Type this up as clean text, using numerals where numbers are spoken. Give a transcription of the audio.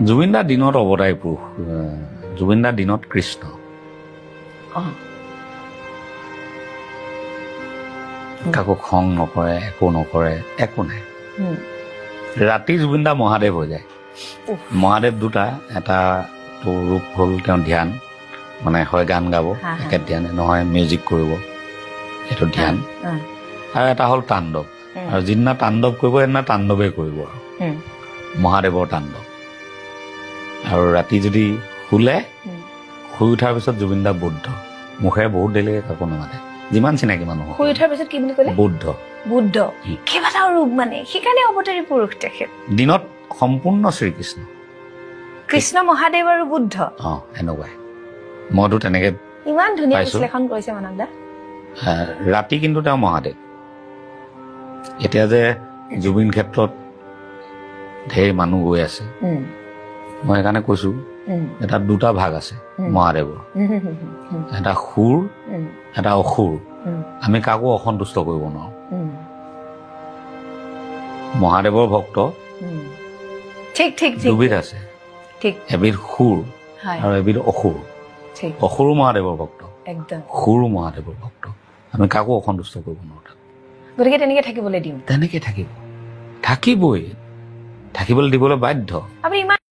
জুবিন দাৰ দিনত অৱতাৰী পুৰুষ, জুবিন দাৰ দিনত কৃষ্ণ। কাকো খং নকৰে, একো নকৰে, একো নাই। ৰাতি জুবিন দা মহাদেৱ হৈ যায়। মহাদেৱ দুটা, এটা ৰূপ হ'ল তেওঁ ধ্যান, মানে হয় গান গাব একে ধ্যানে, নহয় মিউজিক কৰিব, সেইটো ধ্যান। আৰু এটা হ'ল তাণ্ডৱ, আৰু যিদিনা তাণ্ডৱ কৰিব সেইদিনা তাণ্ডৱে কৰিব আৰু মহাদেৱৰ তাণ্ডৱ। আৰু ৰাতি যদি শুলে, শুই উঠাৰ পিছত জুবিন দা বুদ্ধ, মুখেৰে বহুত দেৰিলৈকে কাকো নামাতে, যিমান চিনাকি মানুহ। শুই উঠাৰ পিছত কি বুলি ক'লে? বুদ্ধ। বুদ্ধ কেইবাটা ৰূপ, মানে সেইকাৰণে অৱতাৰী পুৰুষ তেখেত। দিনত সম্পূৰ্ণ শ্ৰীকৃষ্ণ, কৃষ্ণ, মহাদেৱ আৰু বুদ্ধ। এনেকুৱাই মইতো তেনেকে ইমান ধুনীয়া বিশ্লেষণ কৰিছে মানৱ দা। ৰাতি কিন্তু তেওঁ মহাদেৱ। এতিয়া যে জুবিন ক্ষেত্ৰত ঢেৰ মানুহ গৈ আছে, মই সেইকাৰণে কৈছো এটা দুটা ভাগ আছে মহাদেৱৰ, এটা সুৰ, এটা অসুৰ। আমি কাকো অসন্তুষ্ট কৰিব নোৱাৰো। মহাদেৱৰ ভক্ত দুবিধ আছে, এবিধ সুৰ আৰু এবিধ অসুৰ। অসুৰো মহাদেৱৰ ভক্ত, সুৰো মহাদেৱৰ ভক্ত। আমি কাকো অসন্তুষ্ট কৰিব নোৱাৰো। গতিকে তেনেকে থাকিবলৈ দিম, তেনেকে থাকিব, থাকিবই, থাকিবলৈ দিবলৈ বাধ্য।